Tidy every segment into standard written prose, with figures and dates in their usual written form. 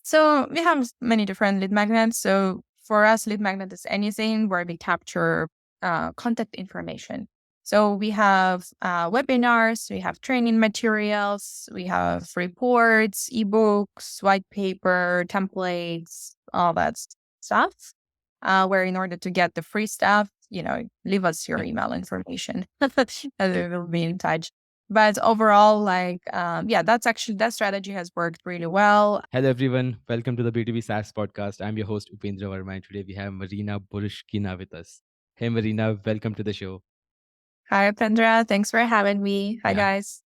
So we have many different lead magnets. So for us, lead magnet is anything where we capture contact information. So we have webinars, we have training materials, we have reports, ebooks, white paper, templates, all that stuff. Where in order to get the free stuff, leave us your email information and we will be in touch. But overall, that strategy has worked really well. Hello, everyone. Welcome to the B2B SaaS Podcast. I'm your host, Upendra Verma, and today we have Marina Burushkina with us. Hey, Marina, welcome to the show. Hi, Pendra. Thanks for having me. Hi, Yeah. guys.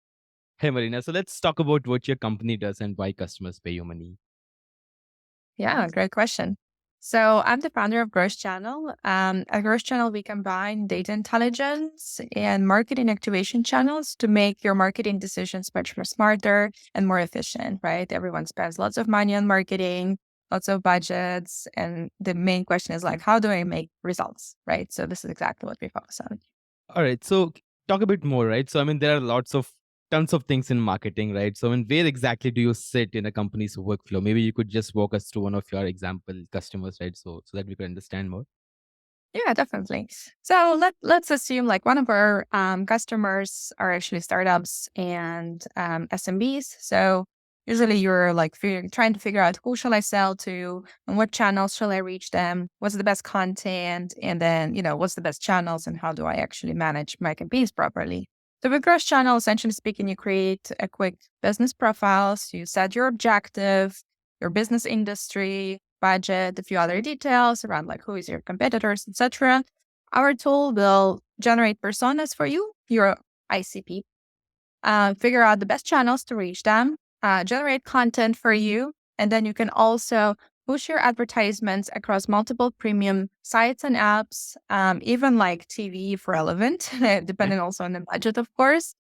Hey, Marina. So let's talk about what your company does and why customers pay you money. Yeah, great question. So I'm the founder of GrowthChannel. At GrowthChannel, we combine data intelligence and marketing activation channels to make your marketing decisions much more smarter and more efficient, right? Everyone spends lots of money on marketing, lots of budgets. And the main question is like, how do I make results, right? So this is exactly what we focus on. All right. So talk a bit more, right? So, there are tons of things in marketing, right? So, where exactly do you sit in a company's workflow? Maybe you could just walk us through one of your example customers, right? So that we could understand more. Yeah, definitely. So let's assume like one of our customers are actually startups and SMBs. So usually you're like trying to figure out who shall I sell to and what channels shall I reach them, what's the best content, and then what's the best channels and how do I actually manage my campaigns properly. So with Growth Channel, essentially speaking, you create a quick business profiles, you set your objective, your business industry, budget, a few other details around like who is your competitors, etc. Our tool will generate personas for you, your ICP, figure out the best channels to reach them, generate content for you, and then you can also push your advertisements across multiple premium sites and apps, even like TV if relevant, depending also on the budget, of course.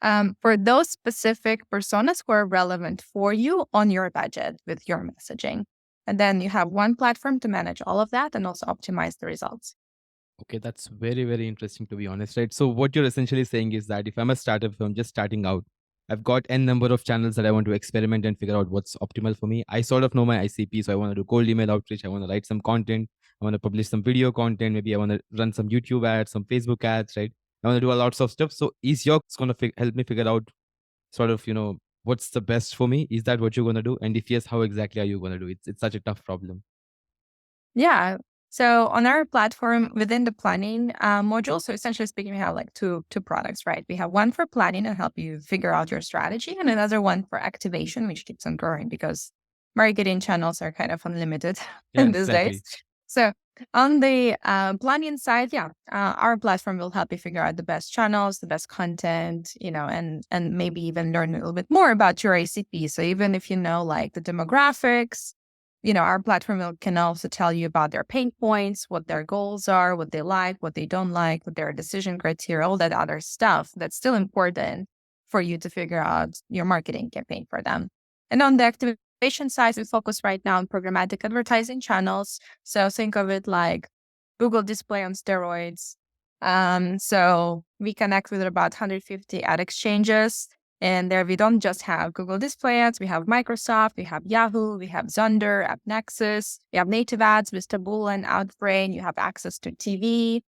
For those specific personas who are relevant for you on your budget with your messaging. And then you have one platform to manage all of that and also optimize the results. Okay, that's very, very interesting to be honest, right? So what you're essentially saying is that if I'm a startup, if I'm just starting out, I've got n number of channels that I want to experiment and figure out what's optimal for me. I sort of know my ICP, so I want to do cold email outreach. I want to write some content. I want to publish some video content. Maybe I want to run some YouTube ads, some Facebook ads, right? I want to do a lots of stuff. So is your going to help me figure out sort of what's the best for me? Is that what you're going to do? And if yes, how exactly are you going to do it? It's such a tough problem. Yeah. So on our platform within the planning module, so essentially speaking, we have like two products, right? We have one for planning and help you figure out your strategy, and another one for activation, which keeps on growing because marketing channels are kind of unlimited Yeah, in these days. exactly. So on the planning side, our platform will help you figure out the best channels, the best content, and maybe even learn a little bit more about your ACP. So even if you know like the demographics, our platform can also tell you about their pain points, what their goals are, what they like, what they don't like, what their decision criteria, all that other stuff that's still important for you to figure out your marketing campaign for them. And on the activation side, we focus right now on programmatic advertising channels. So think of it like Google Display on steroids. So we connect with about 150 ad exchanges. And there we don't just have Google Display ads, we have Microsoft, we have Yahoo, we have Zunder, AppNexus, we have native ads with Taboola and Outbrain, you have access to TV,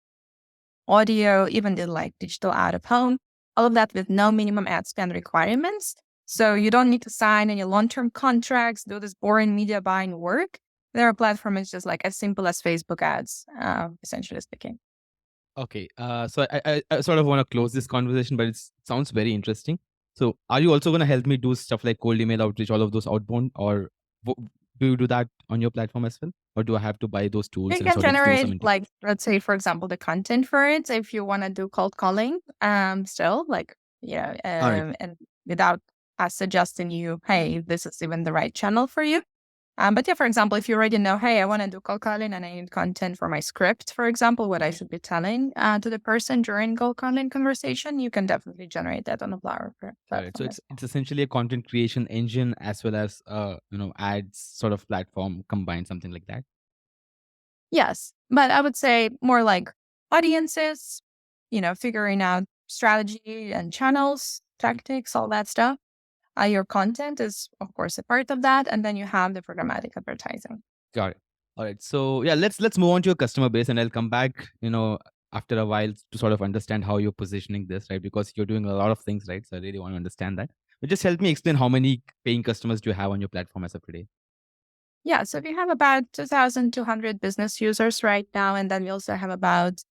audio, even the like digital out of home, all of that with no minimum ad spend requirements. So you don't need to sign any long-term contracts, do this boring media buying work. Their platform is just like as simple as Facebook ads, essentially speaking. Okay. So I sort of want to close this conversation, but it sounds very interesting. So are you also going to help me do stuff like cold email outreach, all of those outbound, or do you do that on your platform as well? Or do I have to buy those tools You and can sort of do some generate integration? like, let's say, for example, the content for it. If you want to do cold calling, still like, All right. and without us suggesting you, hey, this is even the right channel for you. But yeah, for example, if you already know, hey, I want to do cold calling and I need content for my script, for example, what I should be telling to the person during cold calling conversation, you can definitely generate that on the Got it. So platform as well. it's essentially a content creation engine as well as ads sort of platform combined, something like that. Yes, but I would say more like audiences, figuring out strategy and channels, tactics, all that stuff. Your content is, of course, a part of that. And then you have the programmatic advertising. Got it. All right. So yeah, let's move on to your customer base, and I'll come back, after a while to sort of understand how you're positioning this, right? Because you're doing a lot of things, right? So I really want to understand that. But just help me explain how many paying customers do you have on your platform as of today? Yeah, so we have about 2,200 business users right now, and then we also have about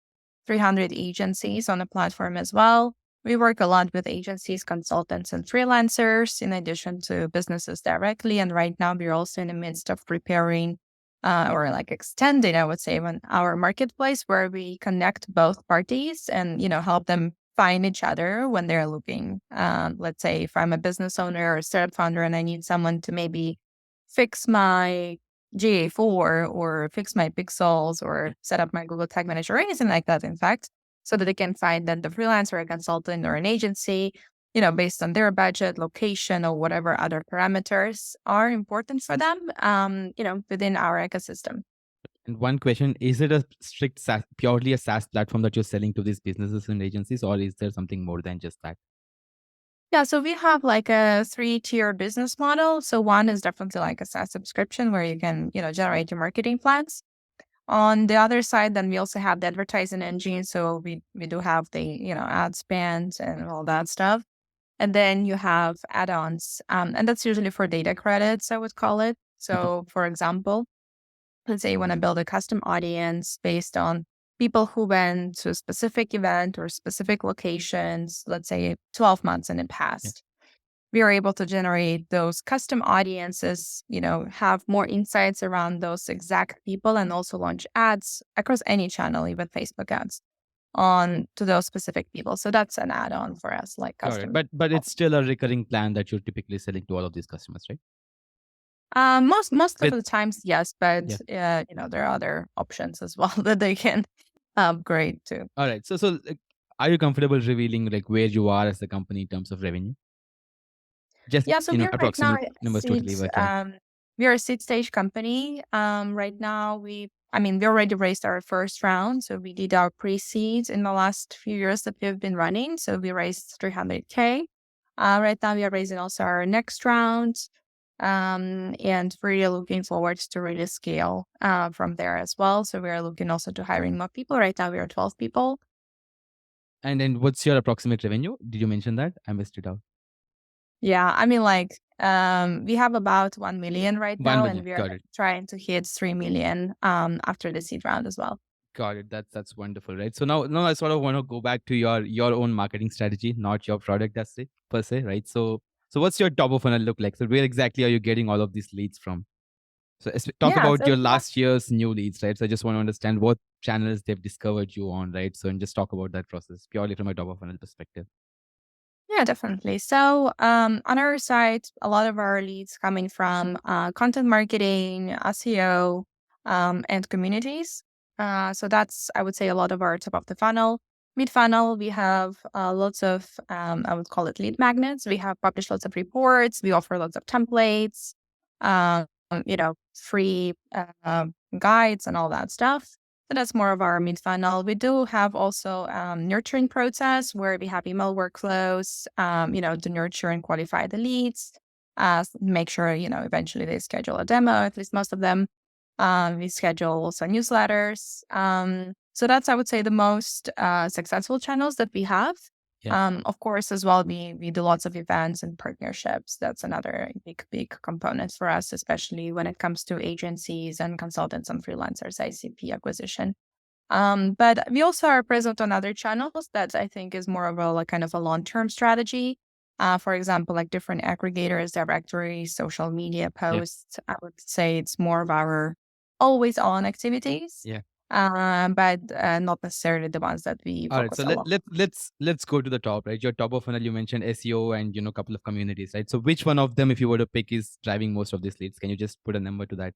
300 agencies on the platform as well. We work a lot with agencies, consultants, and freelancers, in addition to businesses directly. And right now, we're also in the midst of preparing or like extending, I would say, our marketplace where we connect both parties and help them find each other when they're looking. Let's say if I'm a business owner or startup founder and I need someone to maybe fix my GA4 or fix my pixels or set up my Google Tag Manager or anything like that, in fact, so that they can find then the freelancer, a consultant, or an agency, based on their budget, location, or whatever other parameters are important for them, within our ecosystem. And one question, is it a strict SaaS, purely a SaaS platform that you're selling to these businesses and agencies, or is there something more than just that? Yeah, so we have like a 3-tier business model. So one is definitely like a SaaS subscription where you can, generate your marketing plans. On the other side, then we also have the advertising engine. So we do have the, ad spend and all that stuff. And then you have add-ons. And that's usually for data credits, I would call it. Mhm. So for example, let's say you want to build a custom audience based on people who went to a specific event or specific locations, let's say 12 months in the Yeah. past. We are able to generate those custom audiences, have more insights around those exact people and also launch ads across any channel, even Facebook ads on to those specific people. So that's an add-on for us, like Got it. custom. But it's still a recurring plan that you're typically selling to all of these customers, right? Most of With the times, yes, but Yeah. there are other options as well that they can upgrade to. All right. So like, are you comfortable revealing like where you are as a company in terms of revenue? Just Yeah, so we're right now approximate at numbers totally work. Yeah. we are a seed stage company. Right now we already raised our first round. So we did our pre-seed in the last few years that we've been running. So we raised 300K. Right now we are raising also our next round. And we're really looking forward to really scale from there as well. So we are looking also to hiring more people. Right now we are 12 people. And then what's your approximate revenue? Did you mention that? I missed it out. Yeah, we have about 1 million right now, 1 and million. we are Got it. trying to hit 3 million after the seed round as well. Got it. That's wonderful, right? So now I sort of want to go back to your own marketing strategy, not your product as per se, right? So what's your top of funnel look like? So where exactly are you getting all of these leads from? So talk Yeah, about so your we have last year's new leads, right? So I just want to understand what channels they've discovered you on, right? So and just talk about that process purely from a top of funnel perspective. Yeah, definitely. So on our side, a lot of our leads coming from content marketing, SEO, and communities. So that's, I would say, a lot of our top of the funnel. Mid funnel, we have lots of, I would call it lead magnets. We have published lots of reports. We offer lots of templates, um, free guides and all that stuff. So that's more of our mid funnel. We do have also nurturing process where we have email workflows, to nurture and qualify the leads, make sure, eventually they schedule a demo, at least most of them. We schedule also newsletters. So that's, I would say, the most successful channels that we have. Yeah. Of course, as well, we do lots of events and partnerships. That's another big component for us, especially when it comes to agencies and consultants and freelancers, ICP acquisition. But we also are present on other channels that I think is more of a like kind of a long-term strategy. For example, like different aggregators, directories, social media Yeah. posts. I would say it's more of our always on activities, Yeah. but not necessarily the ones that we All right. focus So a lot. let's go to the top, right? Your top of funnel, you mentioned SEO and a couple of communities, right? So which one of them, if you were to pick, is driving most of these leads? Can you just put a number to that?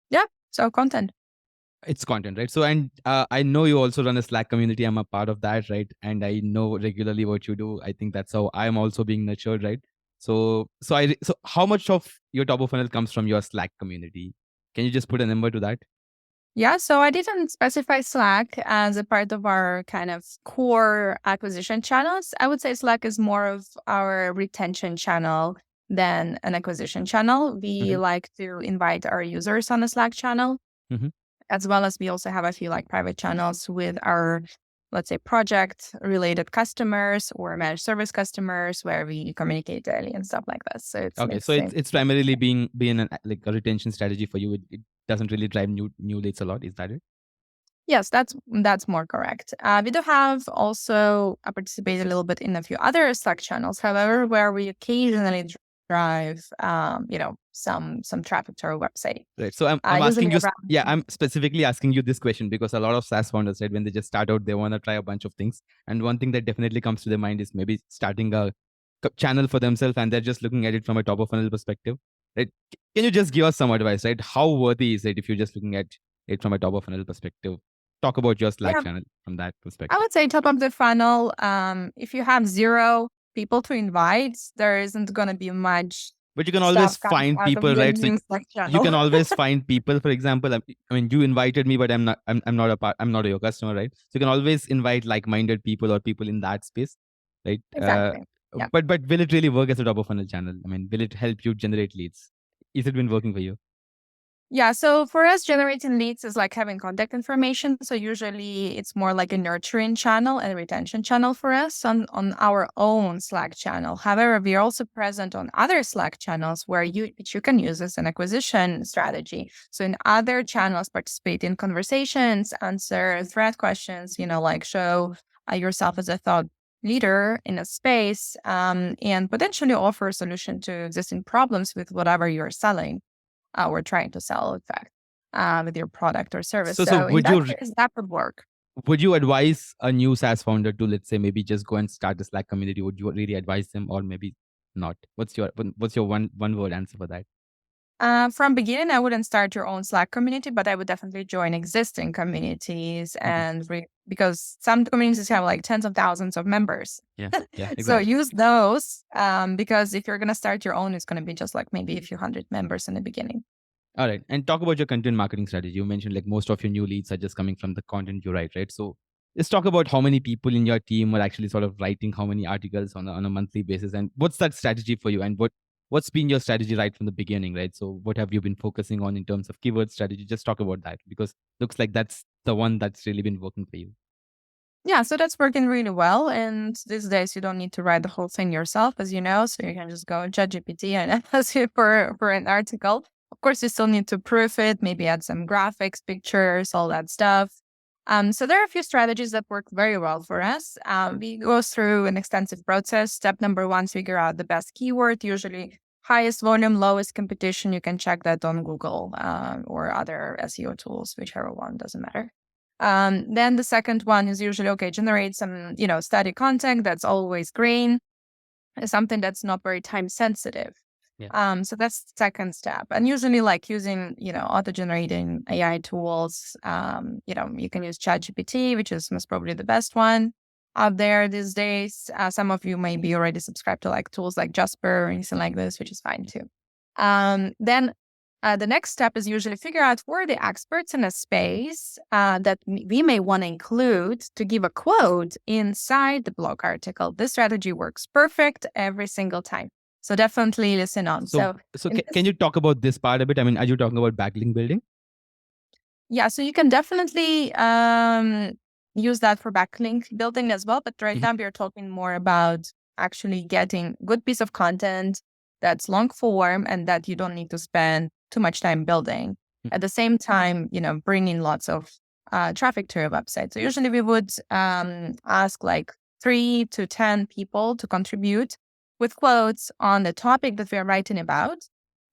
Yeah. So content. It's content, right? So and I know you also run a Slack community. I'm a part of that, right? And I know regularly what you do. I think that's how I am also being nurtured, right? So how much of your top of funnel comes from your Slack community? Can you just put a number to that? Yeah, so I didn't specify Slack as a part of our kind of core acquisition channels. I would say Slack is more of our retention channel than an acquisition channel. We Hmm. like to invite our users on the Slack channel, Hmm. as well as we also have a few like private channels with our, let's say, project related customers or managed service customers where we communicate daily and stuff like that. So it's Okay, so mixed in. it's primarily being an like a retention strategy for you. It doesn't really drive new leads a lot. Is that it? Yes, that's more correct. We do have also participate a little bit in a few other Slack channels, however, where we occasionally drive, some traffic to our website. Right. So I'm Usually asking you. Yeah, around. I'm specifically asking you this question because a lot of SaaS founders, right, when they just start out, they want to try a bunch of things, and one thing that definitely comes to their mind is maybe starting a channel for themselves, and they're just looking at it from a top of funnel perspective, right? Can you just give us some advice, right? How worthy is it if you're just looking at it from a top of funnel perspective? Talk about your Slack Yeah, channel from that I perspective. would say top of the funnel. If you have zero people to invite, there isn't going to be much But you can always stuff coming find out of people, your right? So new Slack you channel. can always find people. For example, I mean, you invited me, but I'm not a part. I'm not your customer, right? So you can always invite like-minded people or people in that space, right? Exactly. Yeah. But will it really work as a top of funnel channel? I mean, will it help you generate leads? Is it been working for you? Yeah, so for us, generating leads is like having contact information. So usually it's more like a nurturing channel and a retention channel for us on our own Slack channel. However, we are also present on other Slack channels which you can use as an acquisition strategy. So in other channels, participate in conversations, answer thread questions, like show yourself as a thought leader in a space, and potentially offer a solution to existing problems with whatever you're selling or trying to sell, in fact, with your product or service. So So in that case, that would work. would you advise a new SaaS founder to, let's say, maybe just go and start a Slack community? Would you really advise them, or maybe not? What's your one word answer for that? From beginning, I wouldn't start your own Slack community, but I would definitely join existing communities Mhm. because some communities have like tens of thousands of members. Yeah, yeah, So exactly. use those because if you're going to start your own, it's going to be just like maybe a few hundred members in the beginning. All right. And talk about your content marketing strategy. You mentioned like most of your new leads are just coming from the content you write, right? So let's talk about how many people in your team are actually sort of writing how many articles on a monthly basis. And what's that strategy for you? And what's been your strategy right from the beginning, right? So what have you been focusing on in terms of keyword strategy? Just talk about that because looks like that's the one that's really been working for you. Yeah, so that's working really well. And these days, you don't need to write the whole thing yourself, as you know. So you can just go ChatGPT and ask it for an article. Of course, you still need to proof it, maybe add some graphics, pictures, all that stuff. So there are a few strategies that work very well for us. We go through an extensive process. Step number one, figure out the best keyword, usually highest volume, lowest competition. You can check that on Google or other SEO tools, whichever one, doesn't matter. Then the second one is usually, okay, generate some, static content that's always green, something that's not very time sensitive. Yeah. So that's the second step. And usually like using, auto-generating AI tools, you can use ChatGPT, which is most probably the best one out there these days. Some of you may be already subscribed to like tools like Jasper or anything like this, which is fine too. Then the next step is usually figure out who are the experts in a space that we may want to include to give a quote inside the blog article. This strategy works perfect every single time. So definitely listen on. So So so in can this, you talk about this part a bit? I mean, are you talking about backlink building? yeah, so you can definitely use that for backlink building as well. But right Mhm. now we're talking more about actually getting good piece of content that's long form and that you don't need to spend too much time building. At the same time, bringing lots of traffic to your website. So usually we would ask like 3 to 10 people to contribute with quotes on the topic that we are writing about.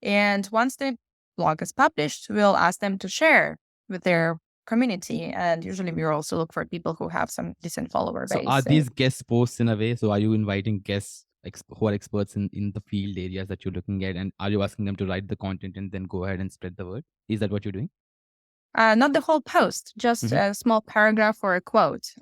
And once the blog is published, we'll ask them to share with their community. And usually we also look for people who have some decent follower So are base. these guest posts in a way? So are you inviting guests who are experts in the field areas that you're looking at, and are you asking them to write the content and then go ahead and spread the word? Is that what you're doing? Not the whole post, just Mhm. a small paragraph or a quote,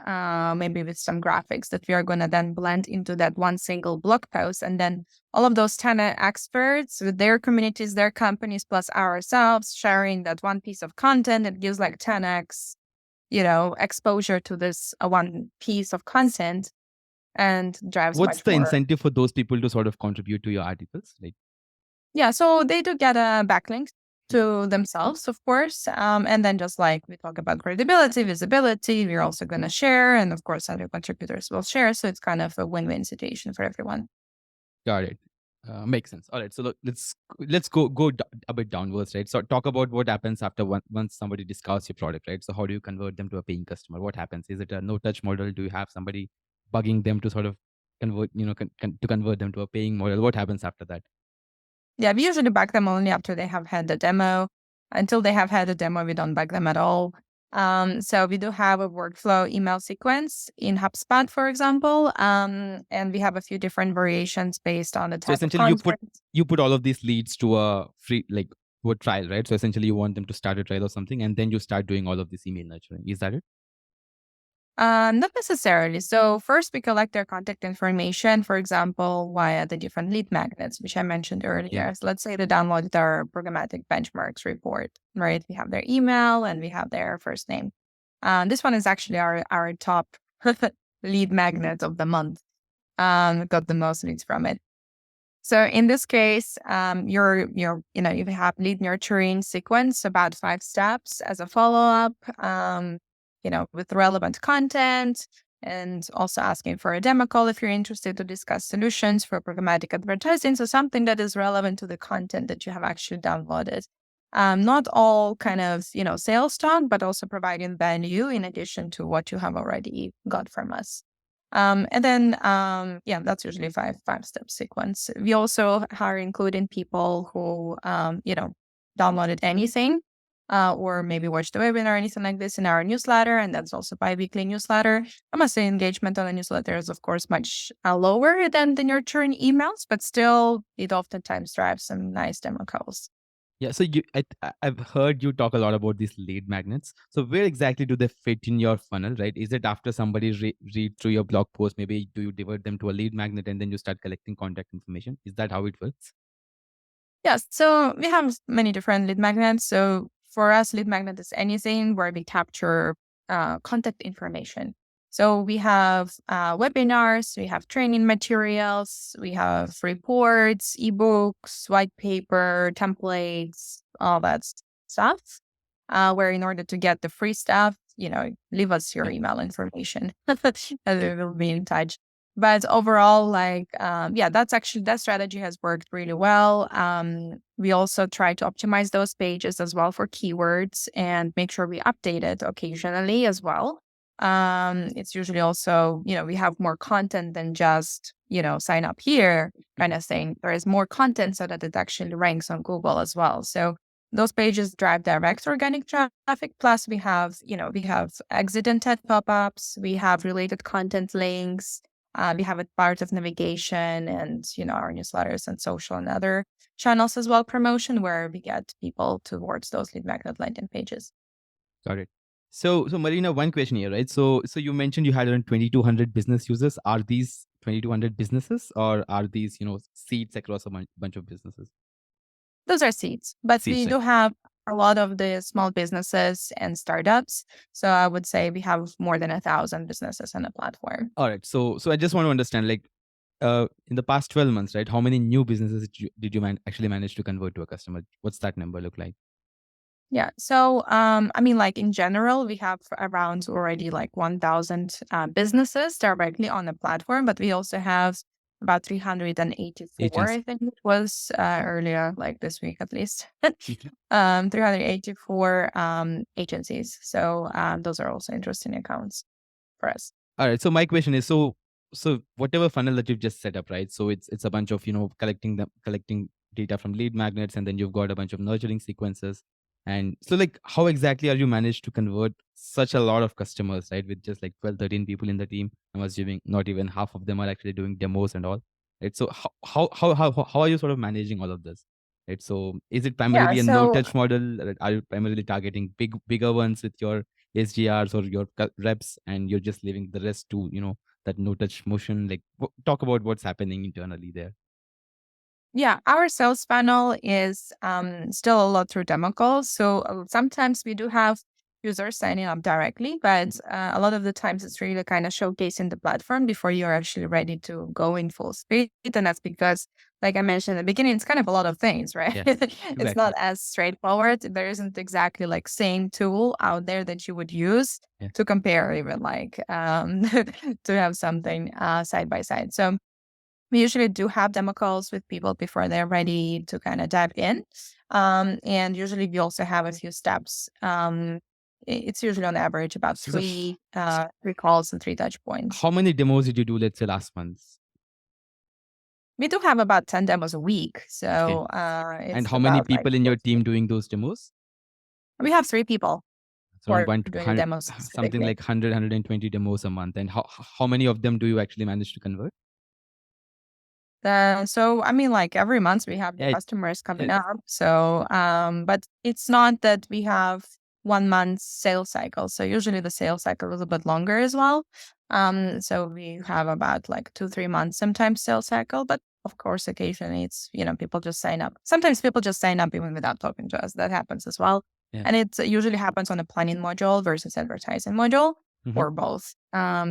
maybe with some graphics that we are going to then blend into that one single blog post. And then all of those 10 experts with their communities, their companies, plus ourselves sharing that one piece of content, it gives like 10x, exposure to this one piece of content and drives What's much the more. incentive for those people to sort of contribute to your articles? Like, Yeah, so they do get a backlink to themselves, of course. And then just like we talk about credibility, visibility, we're also going to share. And of course, other contributors will share. So it's kind of a win-win situation for everyone. got it. Makes sense. All right. So look, let's go a bit downwards, right? So talk about what happens after once somebody discovers your product, right? So how do you convert them to a paying customer? What happens? Is it a no touch model? Do you have somebody bugging them to sort of convert, to convert them to a paying model? What happens after that? Yeah, we usually back them only after they have had the demo. Until they have had a demo, we don't back them at all. So we do have a workflow email sequence in HubSpot, for example, and we have a few different variations based on the So type of essentially, content. you put all of these leads to a free to a trial, right? So essentially, you want them to start a trial or something, and then you start doing all of this email nurturing. Is that it? Not necessarily. So first we collect their contact information, for example, via the different lead magnets, which I mentioned Yeah. earlier. So let's say they downloaded our programmatic benchmarks report, right? We have their email and we have their first name. This one is actually our top lead magnet of the month. Got the most leads from it. So in this case, you have lead nurturing sequence, about 5 steps as a follow-up, with relevant content and also asking for a demo call if you're interested to discuss solutions for programmatic advertising. So something that is relevant to the content that you have actually downloaded. Not all kind of, sales talk, but also providing value in addition to what you have already got from us. And then, that's usually five-step sequence. We also are including people who, downloaded anything, or maybe watched the webinar or anything like this in our newsletter, and that's also bi-weekly newsletter. I must say engagement on the newsletter is, of course, much lower than the nurturing emails, but still, it oftentimes drives some nice demo calls. Yeah. So I've heard you talk a lot about these lead magnets. So where exactly do they fit in your funnel, right? Is it after somebody read through your blog post? Maybe do you divert them to a lead magnet and then you start collecting contact information? Is that how it works? Yes, so we have many different lead magnets. So for us, lead magnet is anything where we capture contact information. So we have webinars, we have training materials, we have reports, ebooks, white paper, templates, all that stuff. Where in order to get the free stuff, leave us your Yeah. email information and we will be in touch. But overall, that strategy has worked really well. We also try to optimize those pages as well for keywords and make sure we update it occasionally as well. It's usually also, we have more content than just, sign up here kind of thing. There is more content so that it actually ranks on Google as well. So those pages drive direct organic traffic. Plus we have exit intent pop-ups. We have related content links. We have a part of navigation and, our newsletters and social and other channels as well, promotion where we get people towards those lead magnet landing pages. Got it. So Marina, one question here, right? So you mentioned you had around 2,200 business users. Are these 2,200 businesses or are these, seeds across a bunch of businesses? Those are seeds, but Seeds, we right? do have a lot of the small businesses and startups. So I would say we have more than 1,000 businesses on the platform. All right. So I just want to understand, like, in the past 12 months, right? How many new businesses did you actually manage to convert to a customer? What's that number look like? Yeah. So, like in general, we have around already like 1,000 businesses directly on the platform, but we also have about 384, Agents. I think it was earlier, like this week at least. Mhm. 384 agencies. So those are also interesting accounts for us. All right. So my question is, so whatever funnel that you've just set up, right? So it's a bunch of collecting data from lead magnets, and then you've got a bunch of nurturing sequences. And so, like, how exactly are you managed to convert such a lot of customers, right? With just like 12, 13 people in the team. I'm assuming not even half of them are actually doing demos and all. Right. So how are you sort of managing all of this? right? So is it Yeah. primarily a no So touch model? Are you primarily targeting bigger ones with your SGRs or your reps, and you're just leaving the rest to that no touch motion? Like, talk about what's happening internally there. yeah, our sales funnel is still a lot through demo calls. So sometimes we do have users signing up directly, but a lot of the times it's really kind of showcasing the platform before you're actually ready to go in full speed. And that's because, like I mentioned in the beginning, it's kind of a lot of things, right? Yeah, It's not exactly. as straightforward. There isn't exactly like same tool out there that you would use Yeah. to compare, even like to have something side by side. So we usually do have demo calls with people before they're ready to kind of dive in. And usually we also have a few steps. It's usually on average about So, three calls and three touch points. how many demos did you do, let's say, last month? We do have about 10 demos a week. Okay. So And it's how many about like, people in your team doing those demos? we have 3 people It's who around are doing the demos something specifically. like 120 demos a month. And how many of them do you actually manage to convert? So I mean, like every month we have Yeah. customers coming up. So, but it's not that we have 1 month sales cycle. So usually the sales cycle is a bit longer as well. So we have about like 2, 3 months sometimes sales cycle, but of course, occasionally it's, people just sign up. Sometimes people just sign up even without talking to us. That happens as well. Yeah. And it usually happens on a planning module versus advertising module Mhm. or both.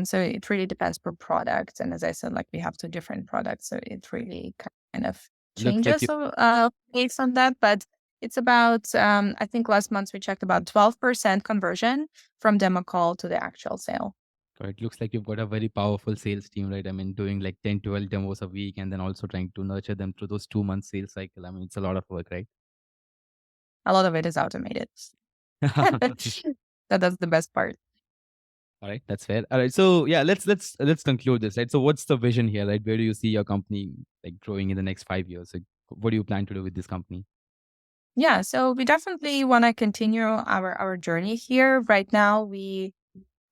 So it really depends per product. And as I said, like we have 2 different products, so it really kind of Looks like changes based on that. But it's about, I think last month we checked about 12% conversion from demo call to the actual sale. it looks like you've got a very powerful sales team, right? I mean, doing like 10, 12 demos a week and then also trying to nurture them through those 2 month sales cycle. I mean, it's a lot of work, right? A lot of it is automated. That's the best part. All right, that's fair. All right, so yeah, let's conclude this, right? So what's the vision here, right? Where do you see your company like growing in the next 5 years? Like, what do you plan to do with this company? Yeah, so we definitely want to continue our journey here. Right now, we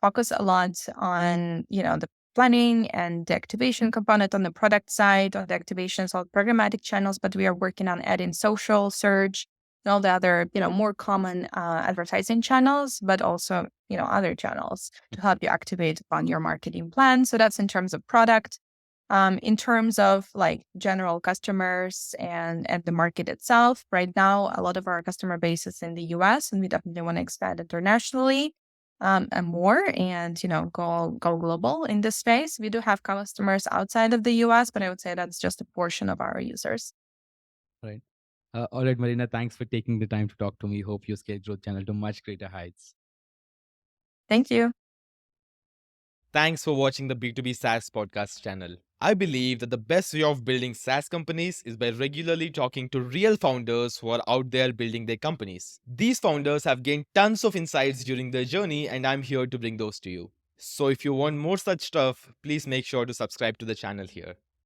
focus a lot on, the planning and the activation component on the product side, on the activations, all programmatic channels, but we are working on adding social, search, and all the other, more common advertising channels, but also, other channels to help you activate on your marketing plan. So that's in terms of product. In terms of like general customers and the market itself, right now, a lot of our customer base is in the US, and we definitely want to expand internationally and more and, go global in this space. We do have customers outside of the US, but I would say that's just a portion of our users. Right. All right, Marina, thanks for taking the time to talk to me. Hope you scale Growth Channel to much greater heights. Thank you. Thanks for watching the B2B SaaS Podcast channel. I believe that the best way of building SaaS companies is by regularly talking to real founders who are out there building their companies. These founders have gained tons of insights during their journey, and I'm here to bring those to you. So if you want more such stuff, please make sure to subscribe to the channel here.